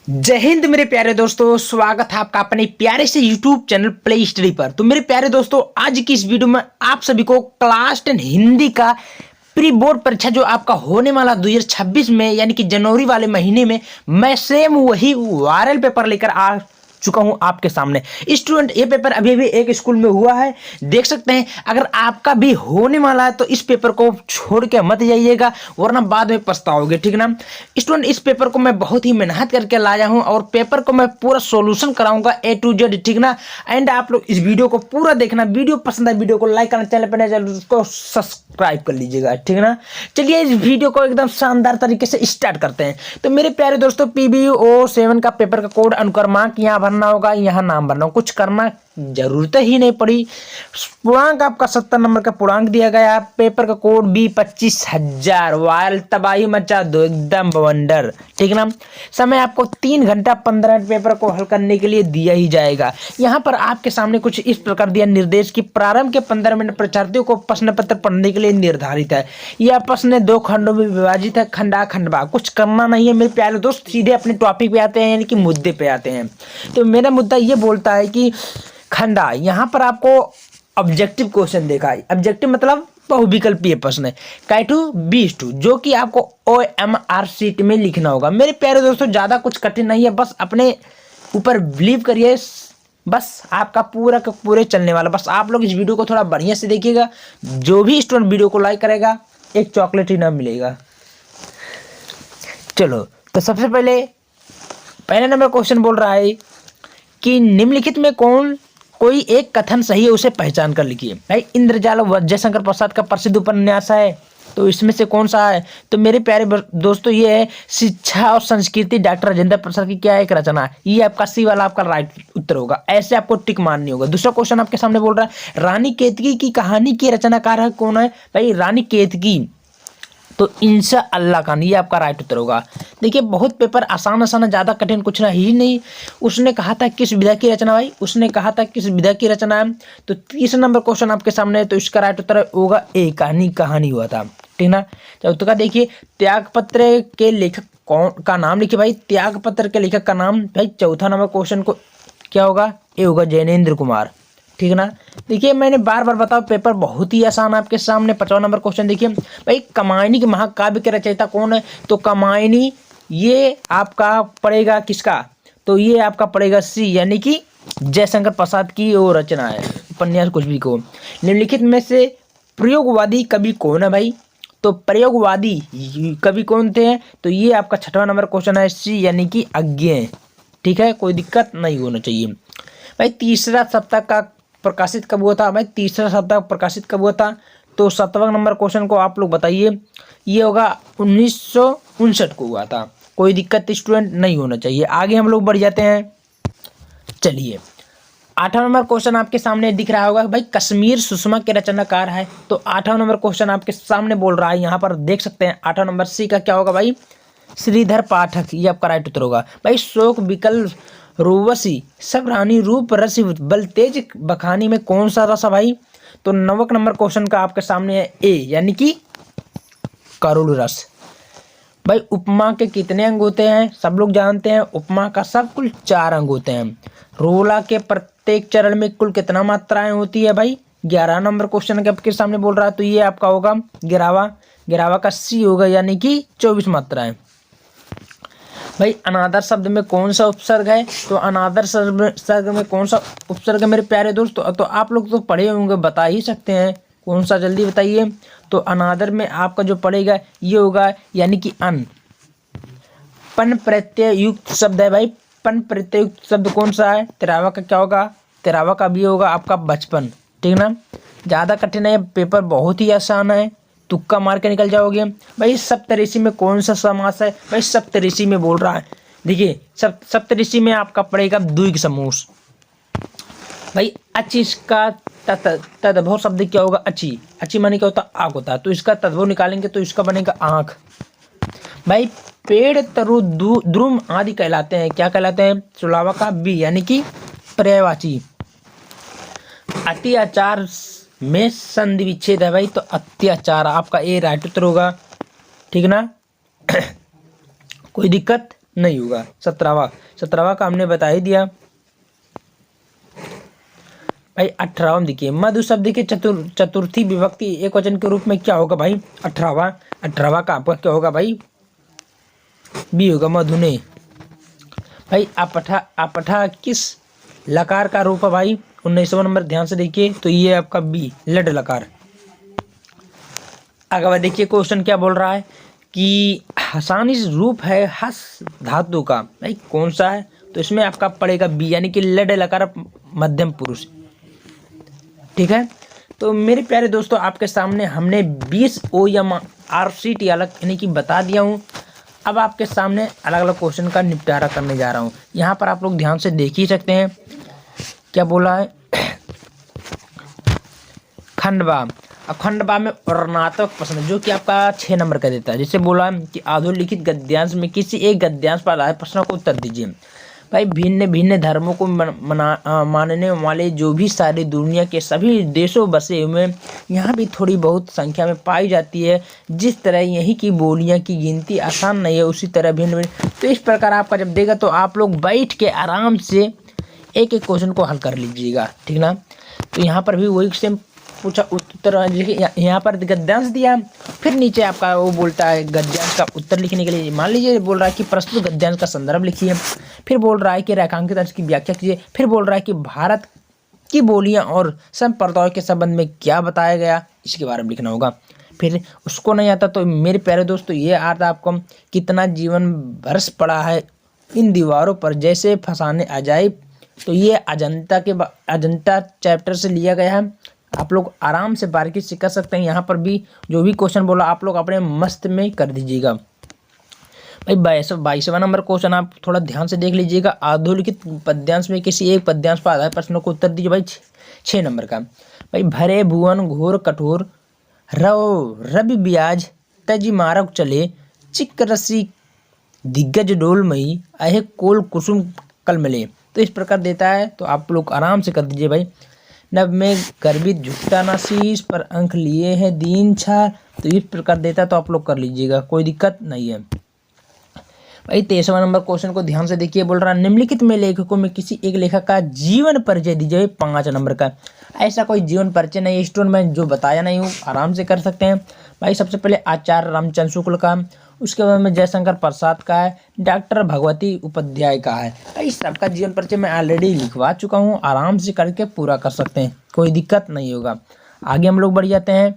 जय हिंद मेरे प्यारे दोस्तों, स्वागत है आपका अपने प्यारे से YouTube चैनल प्ले स्टडी पर। तो मेरे प्यारे दोस्तों, आज की इस वीडियो में आप सभी को क्लास 10 हिंदी का प्री बोर्ड परीक्षा जो आपका होने वाला 2026 में यानी कि जनवरी वाले महीने में मैं सेम वही वायरल पेपर लेकर आ चुका हूं आपके सामने। स्टूडेंट, ये पेपर अभी भी एक स्कूल में हुआ है, देख सकते हैं। अगर आपका भी होने वाला है तो इस पेपर को छोड़ के मत जाइएगा, वरना बाद में पछताओगे, ठीक ना। स्टूडेंट, इस पेपर को मैं बहुत ही मेहनत करके लाया हूं और पेपर को मैं पूरा सॉल्यूशन कराऊंगा A to Z, ठीक ना। एंड आप लोग इस वीडियो को पूरा देखना। वीडियो पसंद है वीडियो को लाइक करना, चैनल पर नए चैनल उसको सब्सक्राइब कर लीजिएगा, ठीक ना। चलिए इस वीडियो को एकदम शानदार तरीके से स्टार्ट करते हैं। तो मेरे प्यारे दोस्तों, PBO7 का पेपर का कोड अनुक्रमांक यहाँ भरना होगा, यहाँ नाम भरना होगा, कुछ करना जरूरत ही नहीं पड़ी। पूर्णांक आपका 70 नंबर का पूर्णांक दिया गया। पेपर का कोड B25,000। वायरल तबाही मचा दो, एकदम बवंडर, ठीक ना। समय आपको 3 घंटा 15 मिनट पेपर को हल करने के लिए दिया ही जाएगा। यहाँ पर आपके सामने कुछ इस प्रकार दिया निर्देश कि प्रारंभ के 15 मिनट परीक्षार्थियों को प्रश्न पत्र पढ़ने के लिए निर्धारित है। यह प्रश्न 2 खंडों में विभाजित है, खंडा खंडवा। कुछ करना नहीं है मेरे प्यारे दोस्त, सीधे अपने टॉपिक पे आते हैं, यानी कि मुद्दे पे आते हैं। तो मेरा मुद्दा ये बोलता है कि खंडा, यहाँ पर आपको ऑब्जेक्टिव क्वेश्चन देखा है। ऑब्जेक्टिव मतलब बहुविकल्पीय प्रश्न है, K2 B2, जो कि आपको OMR शीट में लिखना होगा। मेरे प्यारे दोस्तों, ज्यादा कुछ कठिन नहीं है, बस अपने ऊपर बिलीव करिए, बस आपका पूरा का पूरे चलने वाला। बस आप लोग इस वीडियो को थोड़ा बढ़िया से देखिएगा। जो भी स्टूडेंट वीडियो को लाइक करेगा, एक चॉकलेट इनाम मिलेगा। चलो, तो सबसे पहले नंबर क्वेश्चन बोल रहा है कि निम्नलिखित में कोई एक कथन सही है, उसे पहचान कर लिखिए। भाई, इंद्रजाल जयशंकर प्रसाद का प्रसिद्ध उपन्यास है, तो इसमें से कौन सा है? तो मेरे प्यारे दोस्तों, ये है शिक्षा और संस्कृति, डॉक्टर राजेंद्र प्रसाद की क्या एक रचना है। ये आपका सी वाला आपका राइट उत्तर होगा। ऐसे आपको टिक मारनी होगा। दूसरा क्वेश्चन आपके सामने बोल रहा है रानी केतकी की कहानी के रचनाकार है कौन है? भाई, रानी केतकी तो इंशा अल्लाह खान, ये आपका राइट उत्तर होगा। देखिए, बहुत पेपर आसान है, ज्यादा कठिन कुछ ना ही नहीं। उसने कहा था किस विधा की रचना? भाई, उसने कहा था किस विधा की रचना है। तो 30 नंबर क्वेश्चन आपके सामने है, तो इसका राइट उत्तर होगा ए, कहानी हुआ था, ठीक ना। चौथा देखिए, त्यागपत्र के लेखक कौन का नाम लिखिए। भाई, त्यागपत्र के लेखक का नाम, भाई चौथा नंबर क्वेश्चन को क्या होगा? ए होगा, जैनेन्द्र कुमार, ठीक ना। देखिए, मैंने बार बार बताओ, पेपर बहुत ही आसान आपके सामने। 50 नंबर क्वेश्चन देखिए, भाई कामायनी के महाकाव्य के रचयिता कौन है? तो कामायनी ये आपका पड़ेगा किसका? तो ये आपका पड़ेगा सी, यानी कि जयशंकर प्रसाद की वो रचना है, उपन्यास कुछ भी को। निम्नलिखित में से प्रयोगवादी कवि कौन है? भाई, तो प्रयोगवादी कवि कौन थे? तो ये आपका 6वां नंबर क्वेश्चन है, सी यानी कि अज्ञेय, ठीक है, कोई दिक्कत नहीं होना चाहिए। भाई, तीसरा सप्ताह का प्रकाशित कब हुआ था? भाई, तीसरा सप्ताह प्रकाशित कब हुआ था? तो 7वां नंबर क्वेश्चन को आप लोग बताइए। ये होगा 1959 को हुआ था। कोई दिक्कत स्टूडेंट नहीं होना चाहिए। आगे हम लोग बढ़ जाते हैं। चलिए, 8वां नंबर क्वेश्चन आपके सामने दिख रहा होगा। भाई, कश्मीर सुषमा के रचनाकार है। तो 8वां नंबर क्वेश्चन आपके सामने बोल रहा है, यहाँ पर देख सकते हैं। 8वां नंबर सी का क्या होगा? भाई, श्रीधर पाठक, ये आपका राइट उत्तर होगा। भाई, शोक विकल रूवसी सब रानी रूप रसी बल तेज बखानी में कौन सा रस है? भाई, तो 9वां नंबर क्वेश्चन का आपके सामने है ए, यानी कि करुण रस। भाई, उपमा के कितने अंग होते हैं? सब लोग जानते हैं, उपमा का सब कुल 4 अंग होते हैं। रोला के प्रत्येक चरण में कुल कितना मात्राएं होती है? भाई, 11 नंबर क्वेश्चन के आपके सामने बोल रहा है, तो ये आपका होगा गिरावा का सी होगा, यानी कि 24 मात्राएं। भाई, अनादर शब्द में कौन सा उपसर्ग है? तो अनादर शब्द में कौन सा उपसर्ग है मेरे प्यारे दोस्तों? तो आप लोग तो पढ़े होंगे, बता ही सकते हैं कौन सा, जल्दी बताइए। तो अनादर में आपका जो पड़ेगा ये होगा, यानी कि अन। पन प्रत्यय युक्त शब्द है। भाई, पन प्रत्यय युक्त शब्द कौन सा है? तेरावा का क्या होगा? तेरावा का भी होगा आपका बचपन, ठीक ना। ज्यादा कठिन है, पेपर बहुत ही आसान है, तुक्का मार के निकल जाओगे। भाई, सप्तऋषि में कौन सा समास है? भाई, सप्तऋषि में बोल रहा है, देखिए सप्तऋषि में आपका पड़ेगा द्विग समूह। भाई, अच्छी इसका तद्भव शब्द क्या होगा? अच्छी माने क्या होता है? आँख होता है, तो इसका तद्भव निकालेंगे तो इसका बनेगा आँख। भाई, पेड़ तरु द्रुम आदि कहलाते हैं, क्या कहलाते हैं? 16वां का बी, यानी कि पर्यायवाची। अत्याचार में संधि विच्छेद है। भाई, तो अत्याचार आपका ए राइट उत्तर होगा, ठीक ना। कोई दिक्कत नहीं होगा। 17वां का हमने बता ही दिया भाई। 18वां देखिए मधु शब्द के चतुर्थी विभक्ति एक वचन के रूप में क्या होगा भाई? 18वां का आपका क्या होगा भाई? बी होगा, मधुने। भाई अपठा किस लकार का रूप है भाई? 19वां नंबर ध्यान से देखिए, तो ये आपका बी, लड लकार। अगर देखिए क्वेश्चन क्या बोल रहा है कि हसानी रूप है हस धातु का, भाई कौन सा है? तो इसमें आपका पड़ेगा बी, यानी कि लड लकार मध्यम पुरुष। ठीक है, तो मेरे प्यारे दोस्तों आपके सामने हमने 20 OMR अलग यानी कि बता दिया हूँ। अब आपके सामने अलग अलग क्वेश्चन का निपटारा करने जा रहा हूँ। यहाँ पर आप लोग ध्यान से देख ही सकते हैं क्या बोला है। खंडवा, अब खंडवा में वर्णनात्मक प्रश्न जो कि आपका 6 नंबर का देता है। जैसे बोला कि अधोलिखित गद्यांश में किसी एक गद्यांश पर आधारित प्रश्नों को उत्तर दीजिए। भाई भिन्न भिन्न धर्मों को मानने वाले जो भी सारी दुनिया के सभी देशों बसे हुए यहाँ भी थोड़ी बहुत संख्या में पाई जाती है। जिस तरह यहीं की बोलियाँ की गिनती आसान नहीं है, उसी तरह भिन्न भिन्न। तो इस प्रकार आपका जब देगा तो आप लोग बैठ के आराम से एक एक क्वेश्चन को हल कर लीजिएगा, ठीक ना। तो यहाँ पर भी वही सेम पूछा उत्तर, यहाँ पर गद्यांश दिया, फिर नीचे आपका वो बोलता है गद्यांश का उत्तर लिखने के लिए मान लीजिए बोल रहा है कि प्रस्तुत गद्यांश का संदर्भ लिखिए, फिर बोल रहा है कि रेखांकित अंश की व्याख्या कीजिए, फिर बोल रहा है कि भारत की बोलियां और संप्रदायों के संबंध में क्या बताया गया, इसके बारे में लिखना होगा। फिर उसको नहीं आता तो मेरे प्यारे दोस्तों ये आता आपको कितना जीवन बरस पड़ा है इन दीवारों पर जैसे फसाने अजाइब। तो ये अजंता चैप्टर से लिया गया है। आप लोग आराम से बारीकी से कर सकते हैं। यहाँ पर भी जो भी क्वेश्चन बोला आप लोग अपने मस्त में कर दीजिएगा। भाई 22वां नंबर क्वेश्चन आप थोड़ा ध्यान से देख लीजिएगा। अधोलिखित पद्यांश में किसी एक पद्यांश पर आधारित प्रश्नों को उत्तर दीजिए। भाई 6 नंबर का। भाई भरे भुवन घोर कठोर रवि ब्याज तजी मारक चले चिक रसी दिग्गज डोलमयी अहे कोल कुसुम कल मिले। तो इस प्रकार देता है, तो आप लोग आराम से कर दीजिए। भाई नब में गर्भित झुकता ना शीश पर अंक लिए हैं दीन छा, तो इस प्रकार देता है, तो आप लोग कर लीजिएगा, कोई दिक्कत नहीं है। भाई 23वां नंबर क्वेश्चन को ध्यान से देखिए। बोल रहा है निम्नलिखित में लेखकों में किसी एक लेखक का जीवन परिचय दीजिए। 5 नंबर का। ऐसा कोई जीवन परिचय नहीं, स्टोन में जो बताया नहीं हूँ आराम से कर सकते हैं। भाई सबसे पहले आचार्य रामचंद्र शुक्ल का, उसके बाद में जयशंकर प्रसाद का है, डॉक्टर भगवती उपाध्याय का है। भाई सबका जीवन परिचय मैं ऑलरेडी लिखवा चुका हूँ, आराम से करके पूरा कर सकते हैं, कोई दिक्कत नहीं होगा। आगे हम लोग बढ़ जाते हैं।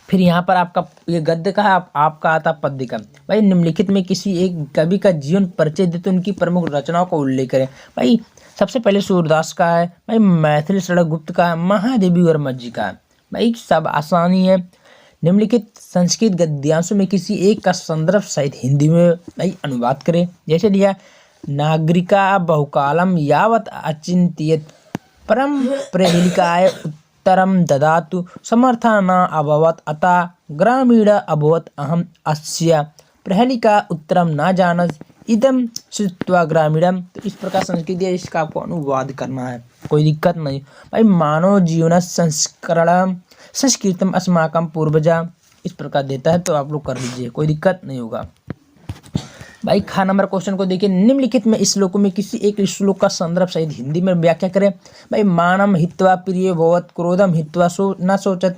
फिर यहाँ पर आपका ये गद्य का है, आपका आता पद्य का। भाई निम्नलिखित में किसी एक कवि का जीवन परिचय दे तो उनकी प्रमुख रचनाओं का उल्लेख करें। भाई सबसे पहले सूरदास का है, भाई मैथिली सड़क गुप्त का है, महादेवी वर्मा जी का है। भाई सब आसानी है। निम्नलिखित संस्कृत गद्यांशों में किसी एक का संदर्भ सहित हिंदी में भाई अनुवाद करें। जैसे दिया नागरिका बहुकालम यावत अचिंत्यत परम प्रहेलिकाय उत्तरम ददातु समर्था न अभवत अतः ग्रामीण अभवत अहम अस्य प्रहेलिका उत्तरम न जानत इदम श्रुत्वा ग्रामीणम। तो इस प्रकार संस्कृत है, इसका आपको अनुवाद करना है, कोई दिक्कत नहीं। भाई मानव जीवन संस्करणम संस्कृतम अस्माकम पूर्वजा, इस प्रकार देता है, तो आप लोग कर लीजिए, कोई दिक्कत नहीं होगा। भाई खा नंबर क्वेश्चन को देखिए। निम्नलिखित में श्लोकों में किसी एक श्लोक का संदर्भ सहित हिंदी में व्याख्या करें। भाई मानम हित्वा प्रिय भवत क्रोधम हित्वा न सोचत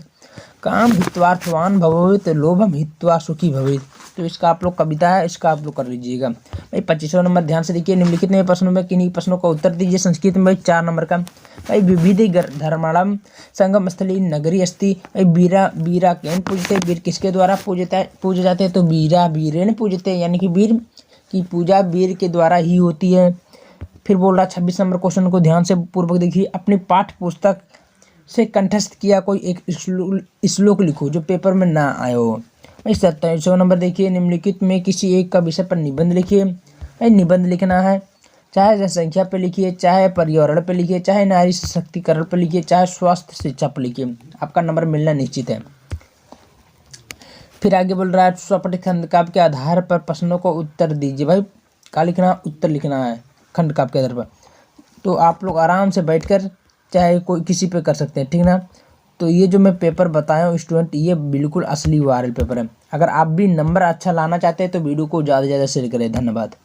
काम हित्वार्थवान भवेत लोभम हित्वा सुखी भवेत। तो इसका आप लोग कविता है, इसका आप लोग कर लीजिएगा। भाई 25वां नंबर ध्यान से देखिए। निम्नलिखित में प्रश्नों में किन्हीं प्रश्नों का उत्तर दीजिए संस्कृत में। भाई 4 नंबर का। भाई विविध धर्माणम संगम स्थली नगरी अस्ति। भाई बीरा केन पूजते, वीर किसके द्वारा पूजे जाते हैं? तो बीरा वीरेण पूजते, यानी कि वीर की पूजा वीर के द्वारा ही होती है। फिर बोल रहा 26 नंबर क्वेश्चन को ध्यान से पूर्वक देखिए। अपनी पाठ्य पुस्तक से कंठस्थ किया कोई एक श्लोक लिखो जो पेपर में ना आए हो। भाई 27वां नंबर देखिए। निम्नलिखित में किसी एक का विषय पर निबंध लिखिए। भाई निबंध लिखना है, चाहे जनसंख्या पे लिखिए, चाहे पर्यावरण पे लिखिए, चाहे नारी सशक्तिकरण पे लिखिए, चाहे स्वास्थ्य शिक्षा पे लिखिए, आपका नंबर मिलना निश्चित है। फिर आगे बोल रहा है स्वपठित खंडकाव्य के आधार पर प्रश्नों को उत्तर दीजिए। भाई क्या लिखना? उत्तर लिखना है खंडकाव्य के आधार पर। तो आप लोग आराम से बैठकर चाहे कोई किसी पे कर सकते हैं, ठीक ना। तो ये जो मैं पेपर बताया हूँ स्टूडेंट, ये बिल्कुल असली वायरल पेपर है। अगर आप भी नंबर अच्छा लाना चाहते हैं तो वीडियो को ज़्यादा से ज़्यादा शेयर करें। धन्यवाद।